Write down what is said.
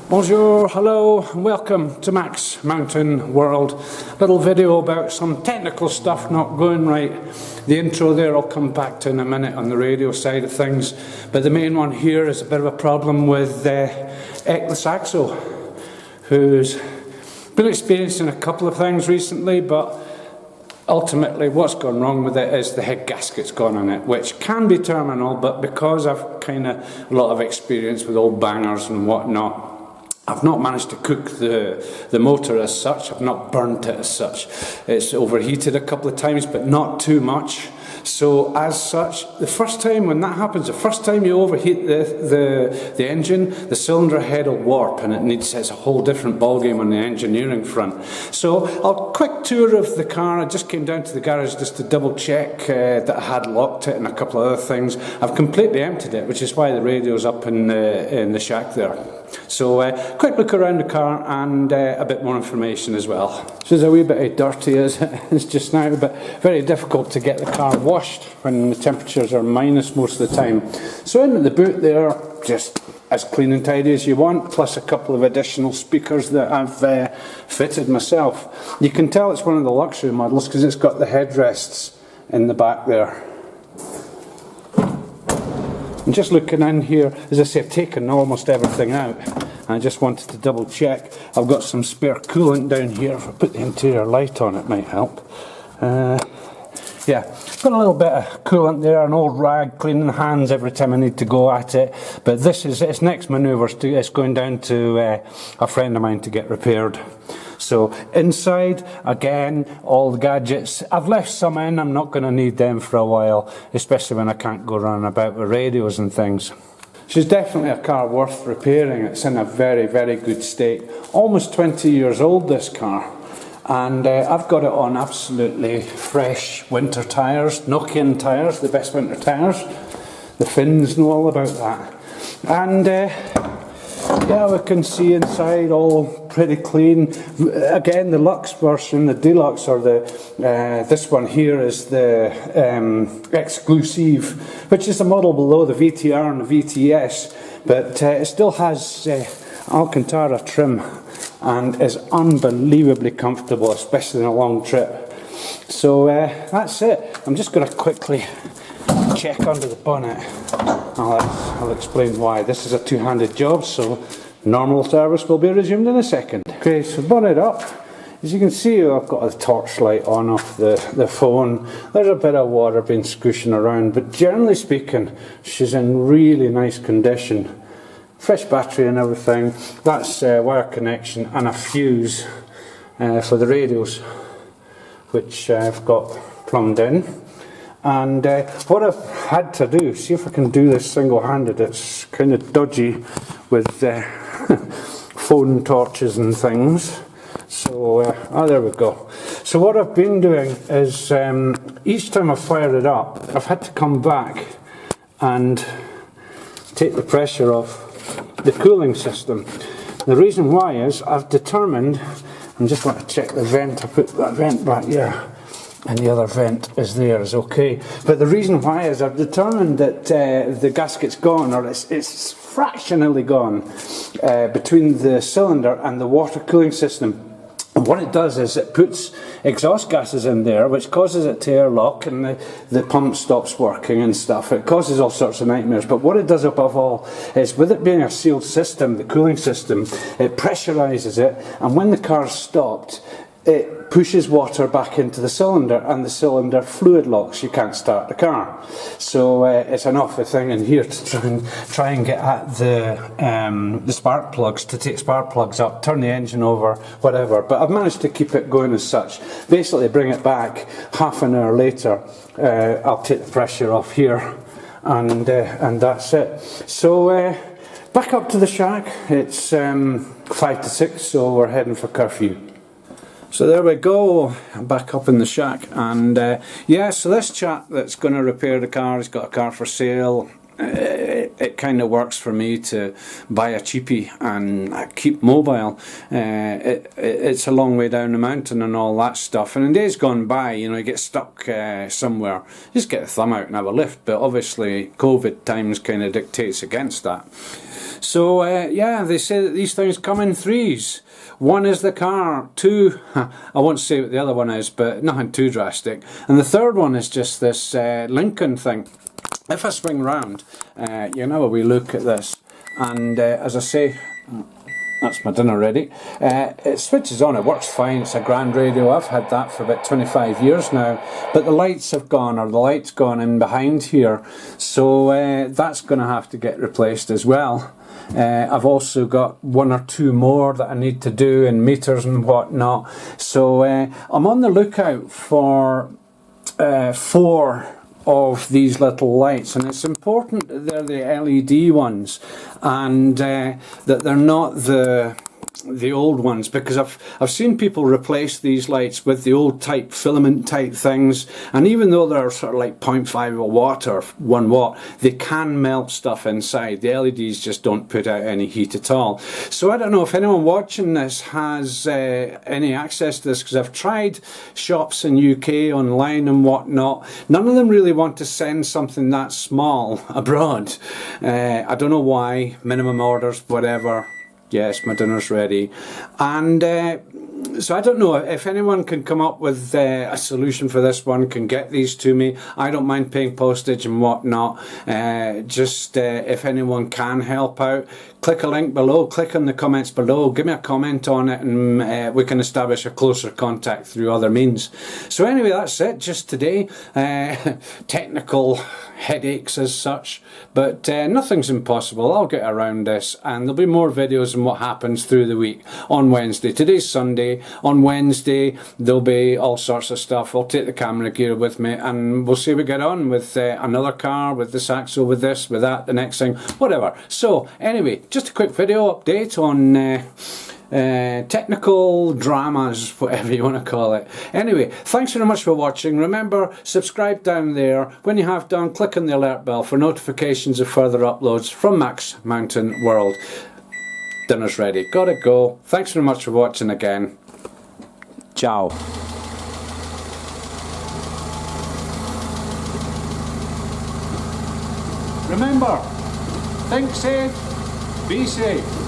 Bonjour, hello, and welcome to MaxMountainWorld. Little video about some technical stuff not going right. The intro there I'll come back to in a minute on the radio side of things, but the main one here is a bit of a problem with the Saxo, who's been experiencing a couple of things recently, but ultimately what's gone wrong with it is the head gasket's gone on it, which can be terminal, but because I've kind of a lot of experience with old bangers and whatnot, I've not managed to cook the motor as such. I've not burnt it as such. It's overheated a couple of times, but not too much. So as such, the first time when that happens, the first time you overheat the engine, the cylinder head will warp, and it's a whole different ballgame on the engineering front. So a quick tour of the car. I just came down to the garage just to double check that I had locked it and a couple of other things. I've completely emptied it, which is why the radio's up in the shack there. So quick look around the car and a bit more information as well. So it's a wee bit dirty as it is just now, but very difficult to get the car washed when the temperatures are minus most of the time. So in the boot there, just as clean and tidy as you want, plus a couple of additional speakers that I've fitted myself. You can tell it's one of the luxury models because it's got the headrests in the back there. I'm just looking in here, as I say, I've taken almost everything out. I just wanted to double check. I've got some spare coolant down here. If I put the interior light on, it might help. Yeah, got a little bit of coolant there, an old rag, cleaning the hands every time I need to go at it. But its next manoeuvre, it's going down to a friend of mine to get repaired. So inside, again, all the gadgets. I've left some in, I'm not going to need them for a while, especially when I can't go running about with radios and things. She's definitely a car worth repairing. It's in a very, very good state. Almost 20 years old, this car. And I've got it on absolutely fresh winter tyres, Nokian tyres, the best winter tyres. The Finns know all about that. And yeah, we can see inside all pretty clean. Again, the Lux version, the Deluxe, or this one here is the Exclusive, which is the model below the VTR and the VTS, but it still has Alcantara trim and is unbelievably comfortable, especially in a long trip. So that's it. I'm just going to quickly check under the bonnet. I'll explain why. This is a two-handed job, so normal service will be resumed in a second. Okay, so bonnet up. As you can see, I've got a torchlight on off the phone. There's a bit of water being squishing around, but generally speaking, she's in really nice condition. Fresh battery and everything. That's wire connection and a fuse for the radios, which I've got plumbed in. And what I've had to do, see if I can do this single-handed. It's kind of dodgy with phone torches and things. So, there we go. So what I've been doing is, each time I fire it up, I've had to come back and take the pressure off the cooling system. The reason why is I've determined, I just want to check the vent, I put that vent back here. And the other vent is there, is okay. But the reason why is I've determined that the gasket's gone, or it's fractionally gone, between the cylinder and the water cooling system. And what it does is it puts exhaust gases in there, which causes it to airlock, and the pump stops working and stuff. It causes all sorts of nightmares. But what it does above all is, with it being a sealed system, the cooling system, it pressurizes it, and when the car's stopped, it pushes water back into the cylinder, and the cylinder fluid locks. You can't start the car. So it's an awful thing in here to try and get at the spark plugs, to take spark plugs up, turn the engine over, whatever. But I've managed to keep it going as such. Basically bring it back half an hour later. I'll take the pressure off here, and that's it. So back up to the shack. It's 5 to 6, so we're heading for curfew. So there we go, I'm back up in the shack, and yeah, so this chap that's going to repair the car, he's got a car for sale, it kind of works for me to buy a cheapie and keep mobile. It's a long way down the mountain and all that stuff, and in days gone by, you know, you get stuck somewhere, just get a thumb out and have a lift, but obviously COVID times kind of dictates against that. So yeah, they say that these things come in threes. One is the car, two, I won't say what the other one is, but nothing too drastic, and the third one is just this Lincoln thing. If I swing round, you can have a wee look at this, and as I say, that's my dinner ready. It switches on, it works fine, it's a grand radio. I've had that for about 25 years now, but the lights have gone, or the light's gone in behind here, so that's going to have to get replaced as well. I've also got one or two more that I need to do in meters and whatnot, so I'm on the lookout for 4 of these little lights, and it's important that they're the LED ones, and that they're not the old ones, because I've seen people replace these lights with the old type filament type things, and even though they're sort of like 0.5 watt or 1 watt, they can melt stuff inside. The LEDs just don't put out any heat at all. So I don't know if anyone watching this has any access to this, because I've tried shops in UK online and whatnot. None of them really want to send something that small abroad. I don't know why. Minimum orders, whatever. Yes, my dinner's ready. And so I don't know if anyone can come up with a solution for this one, can get these to me. I don't mind paying postage and whatnot. Just if anyone can help out, click a link below, click on the comments below, give me a comment on it, and we can establish a closer contact through other means. So anyway, that's it just today. Technical headaches as such, but nothing's impossible. I'll get around this, and there'll be more videos on what happens through the week. On Wednesday, today's Sunday, on Wednesday there'll be all sorts of stuff. I'll take the camera gear with me, and we'll see how we get on with another car, with the Saxo, with this, with that, the next thing, whatever. So anyway, just a quick video update on technical dramas, whatever you want to call it. Anyway, thanks very much for watching. Remember, subscribe down there. When you have done, click on the alert bell for notifications of further uploads from MaxMountainWorld. Dinner's ready. Gotta go. Thanks very much for watching again. Ciao. Remember, think safe, be safe.